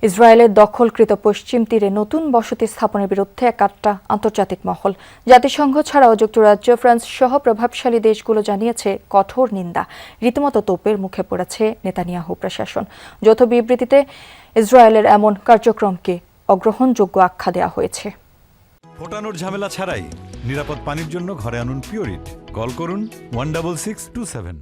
ইসরায়েলের দখলকৃত পশ্চিম তীরে নতুন বসতি স্থাপনের বিরুদ্ধে একাট্টা আন্তর্জাতিক মহল। জাতিসংঘ ছাড়াও যুক্তরাজ্য, ফ্রান্স সহ প্রভাবশালী দেশগুলো জানিয়েছে কঠোর নিন্দা। রীতিমতো তোপের মুখে পড়েছে নেতানিয়াহু প্রশাসন। যৌথ বিবৃতিতে ইসরায়েলের এমন কার্যক্রমকে অগ্রহণযোগ্য আখ্যা দেওয়া হয়েছে। ফোটানোর ঝামেলা ছাড়াই নিরাপদ পানির জন্য ঘরে আনুন পিওরিট। কল করুন 16627।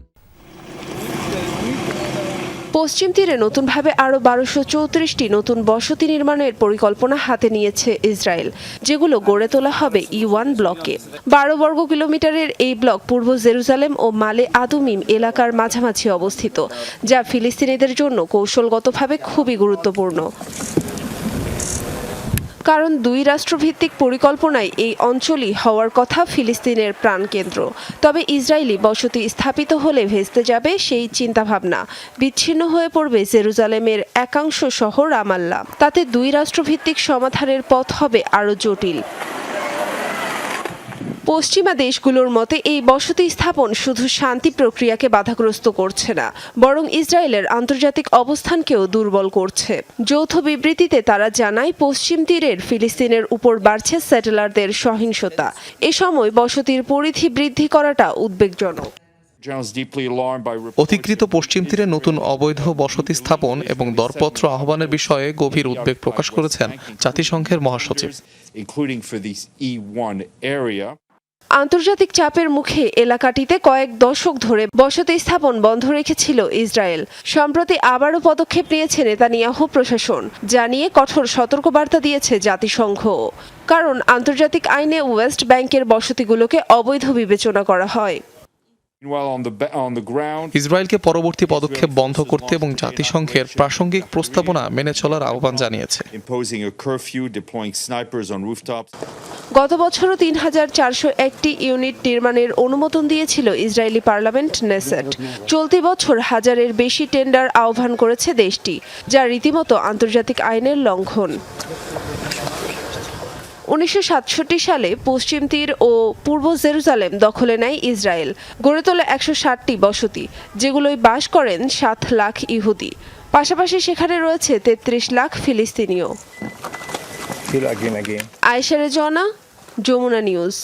পশ্চিম তীরে নতুনভাবে আরও 1234টি নতুন বসতি নির্মাণের পরিকল্পনা হাতে নিয়েছে ইসরায়েল, যেগুলো গড়ে তোলা হবে E1 ব্লকে। 12 বর্গ কিলোমিটারের এই ব্লক পূর্ব জেরুজালেম ও মালে আদুমিম এলাকার মাঝামাঝি অবস্থিত, যা ফিলিস্তিনিদের জন্য কৌশলগতভাবে খুবই গুরুত্বপূর্ণ। কারণ দুই রাষ্ট্রভিত্তিক পরিকল্পনায় এই অঞ্চলই হওয়ার কথা ফিলিস্তিনের প্রাণকেন্দ্র। তবে ইসরায়েলি বসতি স্থাপিত হলে ভেস্তে যাবে সেই চিন্তাভাবনা, বিচ্ছিন্ন হয়ে পড়বে জেরুজালেমের একাংশ শহর রামাল্লা। তাতে দুই রাষ্ট্রভিত্তিক সমাধানের পথ হবে আরও জটিল। পশ্চিমা দেশগুলোর মতে এই বসতি স্থাপন শুধু শান্তি প্রক্রিয়াকে বাধাগ্রস্ত করছে না, বরং ইসরায়েলের আন্তর্জাতিক অবস্থানকেও দুর্বল করছে। যৌথ বিবৃতিতে তারা জানায়, পশ্চিম তীরের ফিলিস্তিনের উপর বাড়ছে সেটেলারদের সহিংসতা। এ সময় বসতির পরিধি বৃদ্ধি করাটা উদ্বেগজনক। অধিকৃত পশ্চিম তীরে নতুন অবৈধ বসতি স্থাপন এবং দরপত্র আহ্বানের বিষয়ে গভীর উদ্বেগ প্রকাশ করেছেন জাতিসংঘের মহাসচিব। আন্তর্জাতিক চাপের মুখে এলাকাটিতে কয়েক দশক ধরে বসতি স্থাপন বন্ধ রেখেছিল ইসরায়েল। সম্প্রতি আবারও পদক্ষেপ নিয়েছে নেতানিয়াহু প্রশাসন, জানিয়ে কঠোর সতর্কবার্তা দিয়েছে জাতিসংঘ। কারণ আন্তর্জাতিক আইনে ওয়েস্ট ব্যাংকের বসতিগুলোকে অবৈধ বিবেচনা করা হয়। ইসরায়েলকে পরবর্তী পদক্ষেপ বন্ধ করতে এবং জাতিসংঘের প্রাসঙ্গিক প্রস্তাবনা মেনে চলার আহ্বান জানিয়েছে। গত বছরও 3401টি ইউনিট নির্মাণের অনুমোদন দিয়েছিল ইসরায়েলি পার্লামেন্ট নেসেট। চলতি বছর 1000-এর বেশি টেন্ডার আহ্বান করেছে দেশটি, যা রীতিমতো আন্তর্জাতিক আইনের লঙ্ঘন। 1967 সালে পশ্চিম তীর ও পূর্ব জেরুজালেম দখলে নেয় ইসরায়েল। গড়ে তোলে 160টি বসতি, যেগুলোয় বাস করেন 7 লাখ ইহুদি। পাশাপাশি সেখানে রয়েছে 33 লাখ ফিলিস্তিনিও। আয়েশা রেজওয়ানা, যমুনা নিউজ।